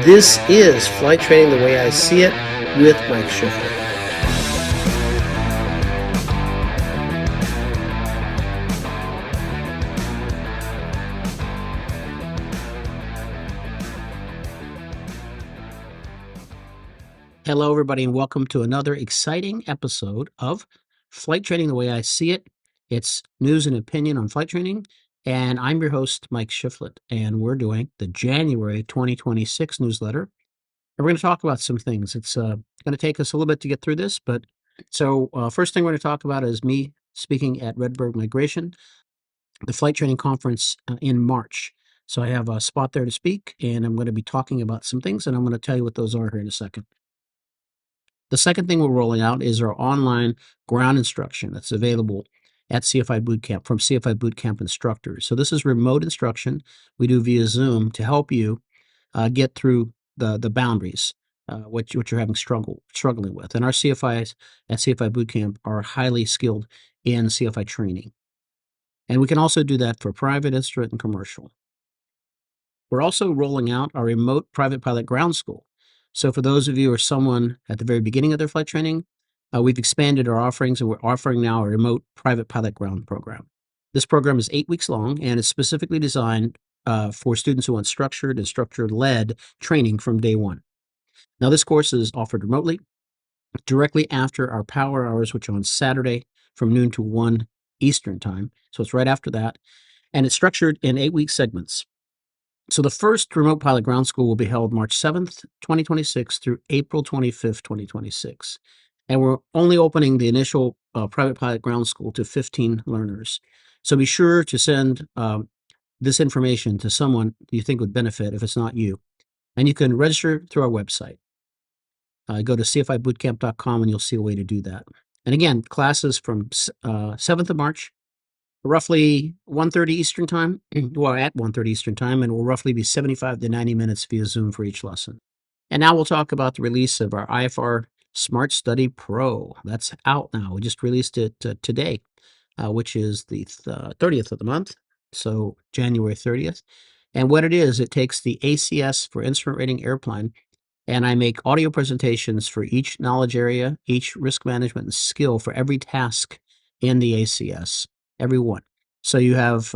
This is Flight Training the Way I See It with Mike Shiflett. Hello, everybody, and welcome to another exciting episode of Flight Training the Way I See It. It's news and opinion on flight training, and I'm your host, Mike Shiflett, and we're doing the January 2026 newsletter. And we're going to talk about some things. It's going to take us a little bit to get through this, but first thing we're going to talk about is me speaking at Redbird Migration, the flight training conference in March. So I have a spot there to speak, and I'm going to be talking about some things, and I'm going to tell you what those are here in a second. The second thing we're rolling out is our online ground instruction that's available at CFI Bootcamp from CFI Bootcamp instructors. So this is remote instruction we do via Zoom to help you get through the boundaries, what you're having struggling with. And our CFIs at CFI Bootcamp are highly skilled in CFI training. And we can also do that for private, instrument, and commercial. We're also rolling out our remote private pilot ground school. So for those of you who are someone at the very beginning of their flight training, we've expanded our offerings, and we're offering now a remote private pilot ground program. This program is 8 weeks long, and it's specifically designed for students who want structured and structure-led training from day one. Now, this course is offered remotely directly after our power hours, which are on Saturday from noon to 1 Eastern time. So it's right after that, and it's structured in 8-week segments. So the first remote pilot ground school will be held March 7th, 2026 through April 25th, 2026. And we're only opening the initial private pilot ground school to 15 learners. So be sure to send this information to someone you think would benefit if it's not you. And you can register through our website. Go to cfibootcamp.com and you'll see a way to do that. And again, classes from 7th of March, roughly 1:30 Eastern time, well, at 1:30 Eastern time, and will roughly be 75 to 90 minutes via Zoom for each lesson. And now we'll talk about the release of our IFR Smart Study Pro. That's out now. We just released it today, which is the 30th of the month, so January 30th. And what it is, it takes the ACS for instrument rating airplane, and I make audio presentations for each knowledge area, each risk management and skill for every task in the ACS. Every one. So you have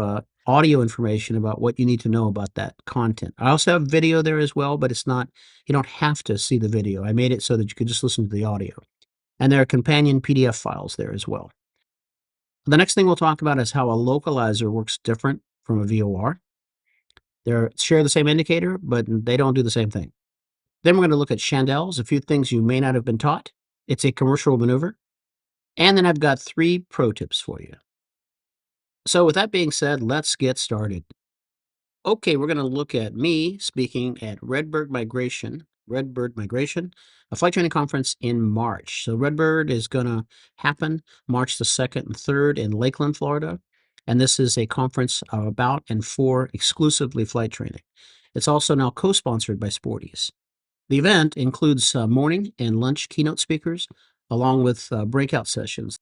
audio information about what you need to know about that content. I also have video there as well, but it's not, you don't have to see the video. I made it so that you could just listen to the audio. And there are companion PDF files there as well. The next thing we'll talk about is how a localizer works different from a VOR. They share the same indicator, but they don't do the same thing. Then we're going to look at chandelles, a few things you may not have been taught. It's a commercial maneuver. And then I've got 3 pro tips for you. So with that being said, let's get started. Okay, we're going to look at me speaking at Redbird Migration, a flight training conference in March. So Redbird is going to happen March the 2nd and 3rd in Lakeland, Florida. And this is a conference about and for exclusively flight training. It's also now co-sponsored by Sporties. The event includes morning and lunch keynote speakers, along with breakout sessions.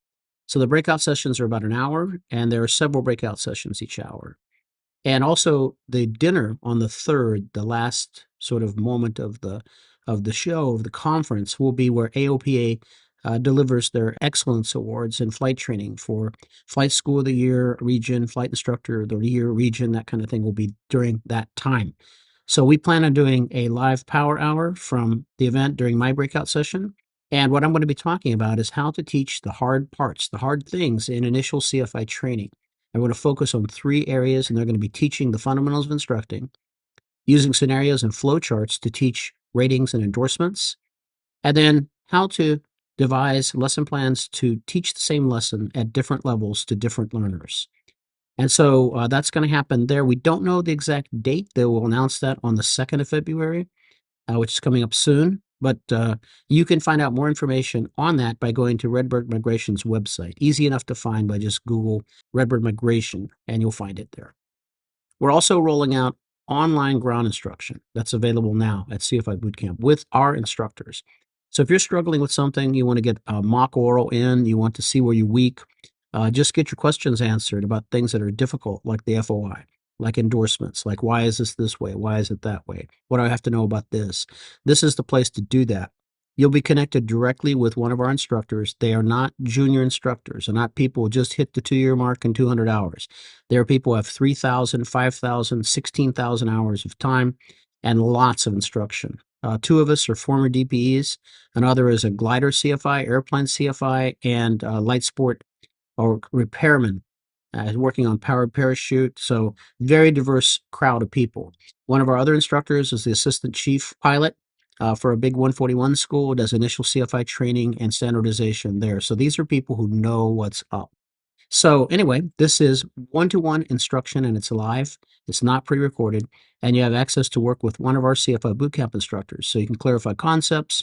So the breakout sessions are about an hour, and there are several breakout sessions each hour. And also the dinner on the 3rd, the last sort of moment of the show, of the conference, will be where AOPA delivers their excellence awards in flight training for Flight School of the Year region, Flight Instructor of the Year region, that kind of thing will be during that time. So we plan on doing a live power hour from the event during my breakout session. And what I'm going to be talking about is how to teach the hard parts, the hard things in initial CFI training. I'm going to focus on 3 areas, and they're going to be teaching the fundamentals of instructing, using scenarios and flowcharts to teach ratings and endorsements, and then how to devise lesson plans to teach the same lesson at different levels to different learners. And so that's going to happen there. We don't know the exact date. They will announce that on the 2nd of February, which is coming up soon. But you can find out more information on that by going to Redbird Migration's website. Easy enough to find by just Google Redbird Migration, and you'll find it there. We're also rolling out online ground instruction that's available now at CFI Bootcamp with our instructors. So if you're struggling with something, you want to get a mock oral in, you want to see where you're weak, just get your questions answered about things that are difficult, like the FOI. like endorsements, like why is this way? Why is it that way? What do I have to know about this? This is the place to do that. You'll be connected directly with one of our instructors. They are not junior instructors. They're not people who just hit the 2-year mark in 200 hours. They are people who have 3,000, 5,000, 16,000 hours of time and lots of instruction. Two of us are former DPEs. Another is a glider CFI, airplane CFI, and light sport or repairman working on powered parachute. So very diverse crowd of people. One of our other instructors is the assistant chief pilot for a big 141 school, does initial CFI training and standardization there. So these are people who know what's up. So anyway, this is one-to-one instruction and it's live. It's not pre-recorded, and you have access to work with one of our CFI Bootcamp instructors. So you can clarify concepts,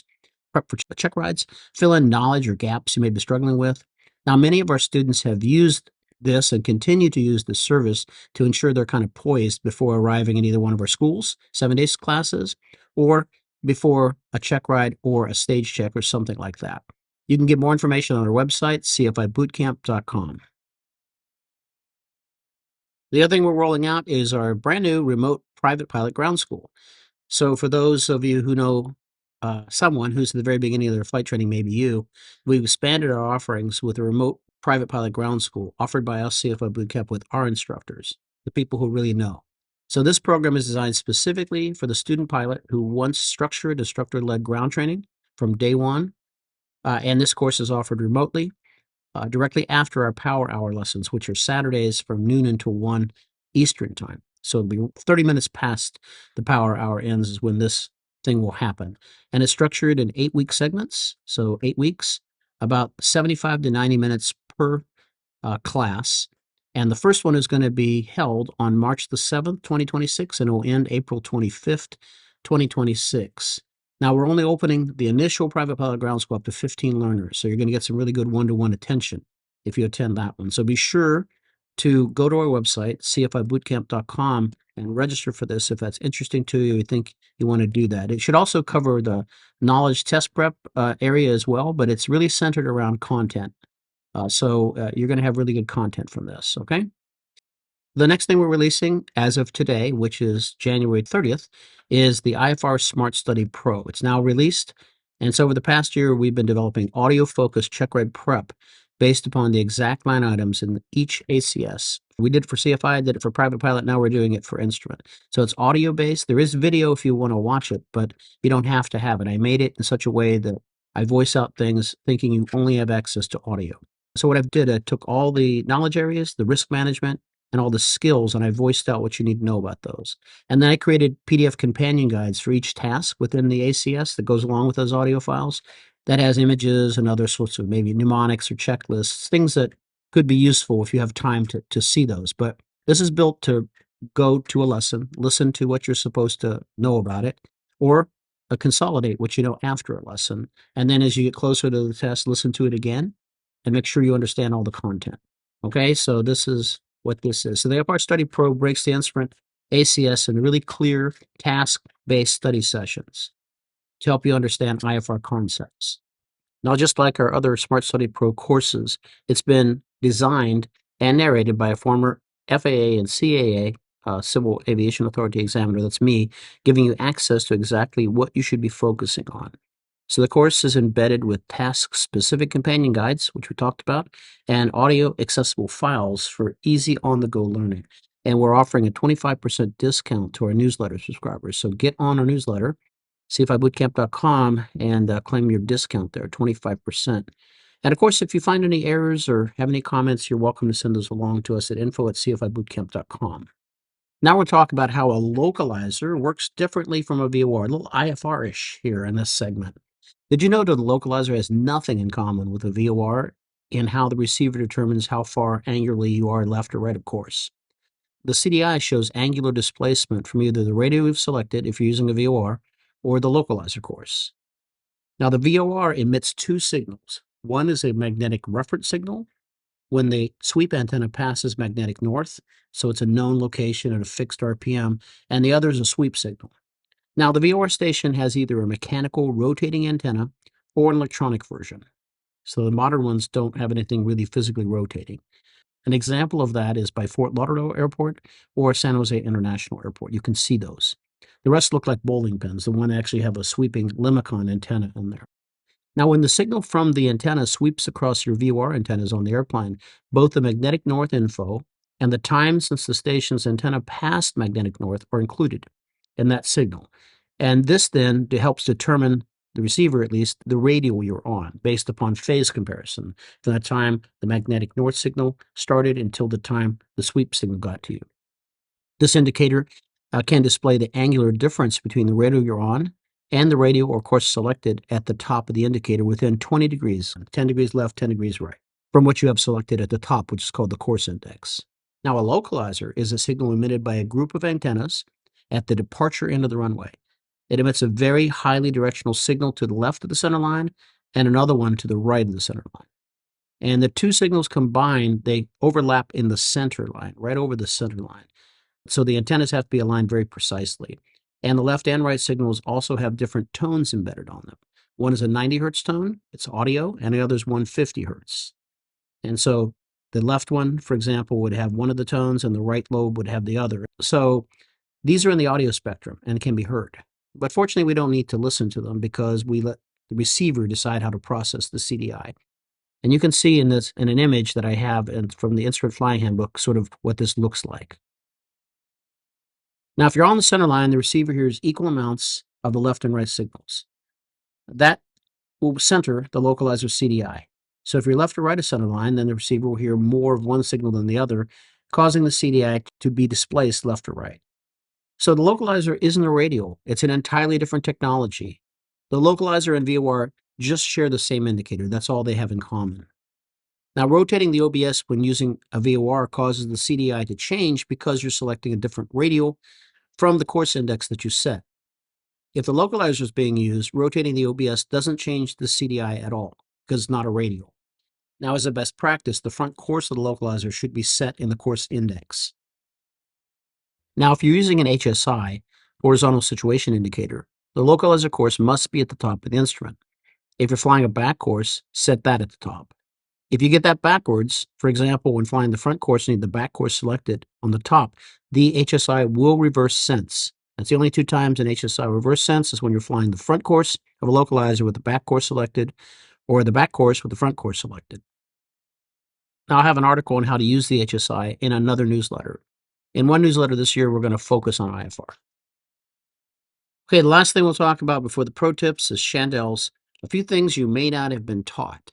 prep for check rides, fill in knowledge or gaps you may be struggling with. Now, many of our students have used this and continue to use this service to ensure they're kind of poised before arriving in either one of our schools, 7 days classes, or before a check ride or a stage check or something like that. You can get more information on our website, cfibootcamp.com. The other thing we're rolling out is our brand new remote private pilot ground school. So for those of you who know someone who's at the very beginning of their flight training, maybe you, we've expanded our offerings with a remote private pilot ground school offered by us CFI Bootcamp with our instructors, the people who really know. So this program is designed specifically for the student pilot who wants structured instructor-led ground training from day one. And this course is offered remotely directly after our power hour lessons, which are Saturdays from noon until 1 Eastern time. So it'll be 30 minutes past the power hour ends is when this thing will happen. And it's structured in 8-week segments. So 8 weeks, about 75 to 90 minutes per class. And the first one is going to be held on March the 7th, 2026, and it will end April 25th, 2026. Now, we're only opening the initial private pilot ground school up to 15 learners, so you're going to get some really good one-to-one attention if you attend that one. So be sure to go to our website, cfibootcamp.com, and register for this if that's interesting to you. You think you want to do that. It should also cover the knowledge test prep area as well, but it's really centered around content. So you're going to have really good content from this, okay? The next thing we're releasing as of today, which is January 30th, is the IFR Smart Study Pro. It's now released, and so over the past year, we've been developing audio-focused check ride prep based upon the exact line items in each ACS. We did it for CFI, did it for private pilot, now we're doing it for instrument. So it's audio-based. There is video if you want to watch it, but you don't have to have it. I made it in such a way that I voice out things thinking you only have access to audio. So what I did, I took all the knowledge areas, the risk management, and all the skills, and I voiced out what you need to know about those. And then I created PDF companion guides for each task within the ACS that goes along with those audio files that has images and other sorts of maybe mnemonics or checklists, things that could be useful if you have time to see those. But this is built to go to a lesson, listen to what you're supposed to know about it, or consolidate what you know after a lesson. And then as you get closer to the test, listen to it again and make sure you understand all the content. Okay, so this is what this is. So the IFR Study Pro breaks the instrument ACS into really clear task-based study sessions to help you understand IFR concepts. Now, just like our other Smart Study Pro courses, it's been designed and narrated by a former FAA and CAA Civil Aviation Authority examiner, that's me, giving you access to exactly what you should be focusing on. So the course is embedded with task-specific companion guides, which we talked about, and audio-accessible files for easy on-the-go learning. And we're offering a 25% discount to our newsletter subscribers. So get on our newsletter, cfibootcamp.com, and claim your discount there, 25%. And of course, if you find any errors or have any comments, you're welcome to send those along to us at info@cfibootcamp.com. Now we'll talk about how a localizer works differently from a VOR, a little IFR-ish here in this segment. Did you know that the localizer has nothing in common with a VOR in how the receiver determines how far angularly you are left or right, of course? The CDI shows angular displacement from either the radio we've selected, if you're using a VOR, or the localizer course. Now, the VOR emits two signals. One is a magnetic reference signal when the sweep antenna passes magnetic north, so it's a known location at a fixed RPM, and the other is a sweep signal. Now, the VOR station has either a mechanical rotating antenna or an electronic version. So the modern ones don't have anything really physically rotating. An example of that is by Fort Lauderdale Airport or San Jose International Airport. You can see those. The rest look like bowling pins. The one actually have a sweeping Limicon antenna in there. Now, when the signal from the antenna sweeps across your VOR antennas on the airplane, both the magnetic north info and the time since the station's antenna passed magnetic north are included in that signal. And this then helps determine, the receiver at least, the radio you're on based upon phase comparison from the time the magnetic north signal started until the time the sweep signal got to you. This indicator can display the angular difference between the radio you're on and the radio or course selected at the top of the indicator within 20 degrees, 10 degrees left, 10 degrees right, from what you have selected at the top, which is called the course index. Now, a localizer is a signal emitted by a group of antennas at the departure end of the runway. It emits a very highly directional signal to the left of the center line and another one to the right of the center line. And the two signals combined, they overlap in the center line, right over the center line. So the antennas have to be aligned very precisely. And the left and right signals also have different tones embedded on them. One is a 90 hertz tone, it's audio, and the other is 150 hertz. And so the left one, for example, would have one of the tones and the right lobe would have the other. So these are in the audio spectrum and can be heard. But fortunately, we don't need to listen to them because we let the receiver decide how to process the CDI. And you can see in an image that I have from the Instrument Flying Handbook, sort of what this looks like. Now, if you're on the center line, the receiver hears equal amounts of the left and right signals. That will center the localizer CDI. So if you're left or right of center line, then the receiver will hear more of one signal than the other, causing the CDI to be displaced left or right. So the localizer isn't a radio. It's an entirely different technology. The localizer and VOR just share the same indicator. That's all they have in common. Now, rotating the OBS when using a VOR causes the CDI to change because you're selecting a different radio from the course index that you set. If the localizer is being used, rotating the OBS doesn't change the CDI at all because it's not a radio. Now, as a best practice, the front course of the localizer should be set in the course index. Now, if you're using an HSI, horizontal situation indicator, the localizer course must be at the top of the instrument. If you're flying a back course, set that at the top. If you get that backwards, for example, when flying the front course and need the back course selected on the top, the HSI will reverse sense. That's the only two times an HSI reverse sense is when you're flying the front course of a localizer with the back course selected or the back course with the front course selected. Now, I have an article on how to use the HSI in another newsletter. In one newsletter this year, we're going to focus on IFR. Okay, the last thing we'll talk about before the pro tips is chandelles, a few things you may not have been taught.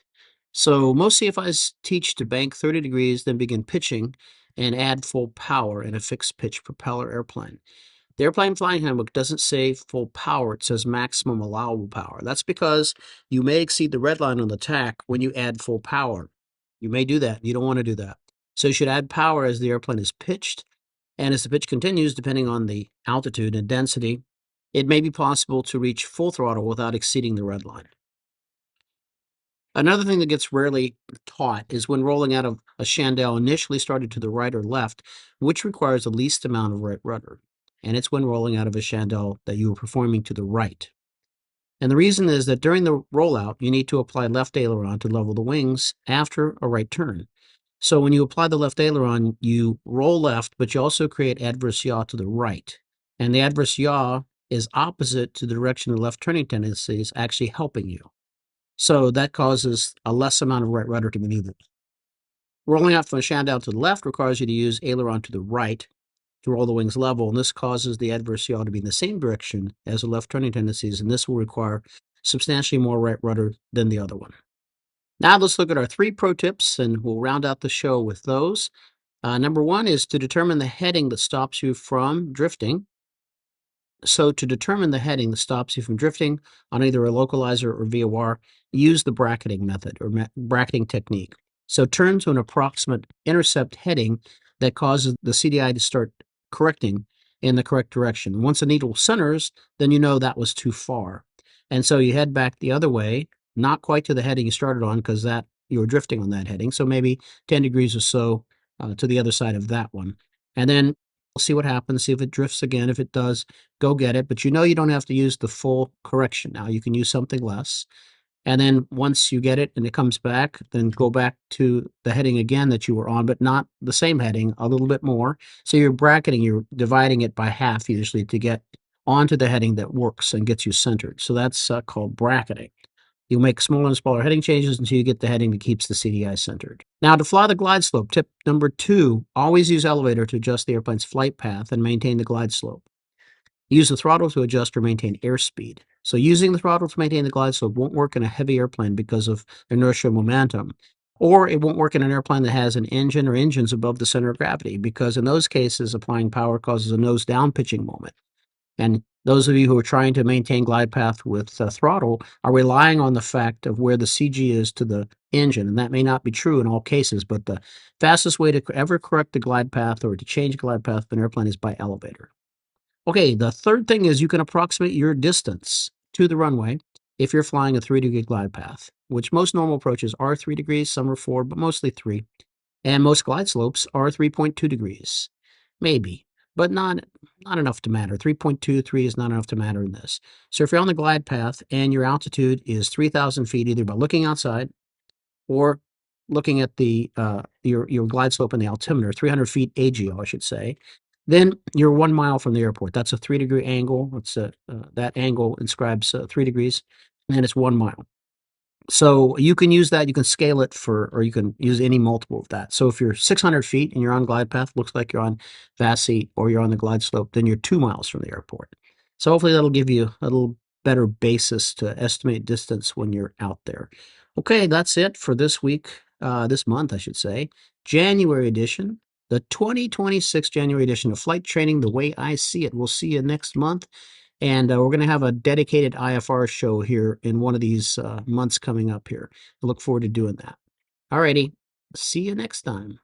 So most CFIs teach to bank 30 degrees, then begin pitching and add full power in a fixed pitch propeller airplane. The Airplane Flying Handbook doesn't say full power, it says maximum allowable power. That's because you may exceed the red line on the tack when you add full power. You may do that. You don't want to do that. So you should add power as the airplane is pitched. And as the pitch continues, depending on the altitude and density, it may be possible to reach full throttle without exceeding the red line. Another thing that gets rarely taught is when rolling out of a chandelle initially started to the right or left, which requires the least amount of right rudder. And it's when rolling out of a chandelle that you are performing to the right. And the reason is that during the rollout, you need to apply left aileron to level the wings after a right turn. So when you apply the left aileron, you roll left, but you also create adverse yaw to the right. And the adverse yaw is opposite to the direction the left turning tendency is actually helping you. So that causes a less amount of right rudder to be needed. Rolling out from a chandelle to the left requires you to use aileron to the right to roll the wings level, and this causes the adverse yaw to be in the same direction as the left turning tendencies, and this will require substantially more right rudder than the other one. Now let's look at our 3 pro tips, and we'll round out the show with those. Number 1 is to determine the heading that stops you from drifting. So to determine the heading that stops you from drifting on either a localizer or VOR, use the bracketing method or bracketing technique. So turn to an approximate intercept heading that causes the CDI to start correcting in the correct direction. Once the needle centers, then you know that was too far. And so you head back the other way, not quite to the heading you started on because that you were drifting on that heading. So maybe 10 degrees or so to the other side of that one. And then we'll see what happens, see if it drifts again. If it does, go get it. But you know you don't have to use the full correction now. You can use something less. And then once you get it and it comes back, then go back to the heading again that you were on, but not the same heading, a little bit more. So you're bracketing, you're dividing it by half usually to get onto the heading that works and gets you centered. So that's called bracketing. You'll make smaller and smaller heading changes until you get the heading that keeps the CDI centered. Now, to fly the glide slope, tip number 2, always use elevator to adjust the airplane's flight path and maintain the glide slope. Use the throttle to adjust or maintain airspeed. So using the throttle to maintain the glide slope won't work in a heavy airplane because of inertial momentum. Or it won't work in an airplane that has an engine or engines above the center of gravity, because in those cases, applying power causes a nose-down pitching moment. And those of you who are trying to maintain glide path with throttle are relying on the fact of where the CG is to the engine. And that may not be true in all cases, but the fastest way to ever correct the glide path or to change glide path of an airplane is by elevator. Okay, the third thing is you can approximate your distance to the runway if you're flying a 3-degree glide path, which most normal approaches are 3 degrees, some are 4, but mostly 3. And most glide slopes are 3.2 degrees. Maybe, but not enough to matter. 3.23 is not enough to matter in this. So if you're on the glide path and your altitude is 3,000 feet, either by looking outside or looking at the your glide slope in the altimeter, 300 feet AGO, I should say, then you're 1 mile from the airport. That's a 3-degree angle. It's that angle inscribes 3 degrees, and it's 1 mile. So you can use that. You can scale it or you can use any multiple of that. So if you're 600 feet and you're on glide path, looks like you're on VASI or you're on the glide slope, then you're 2 miles from the airport. So hopefully that'll give you a little better basis to estimate distance when you're out there. Okay, that's it for this week, this month, I should say. January edition, the 2026 January edition of Flight Training the Way I See It. We'll see you next month. And we're going to have a dedicated IFR show here in one of these months coming up here. I look forward to doing that. Alrighty, see you next time.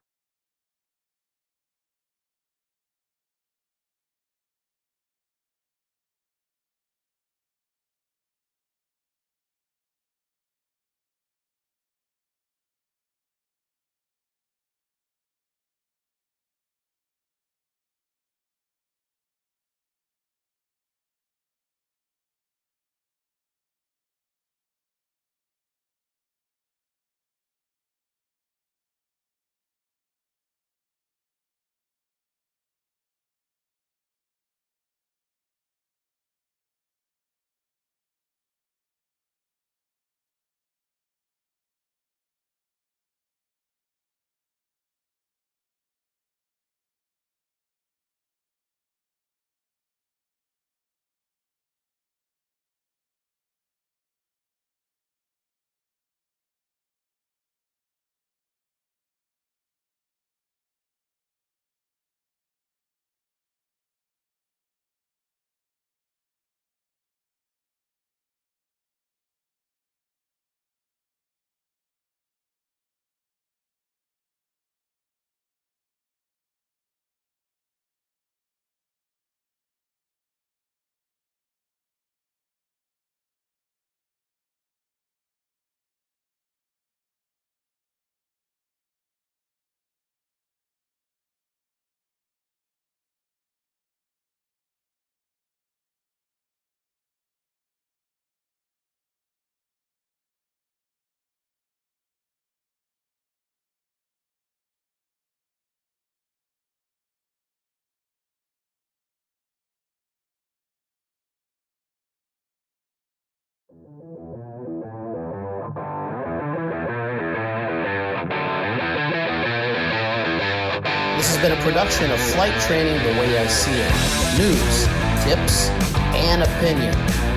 This has been a production of Flight Training the Way I See It. News, tips, and opinion.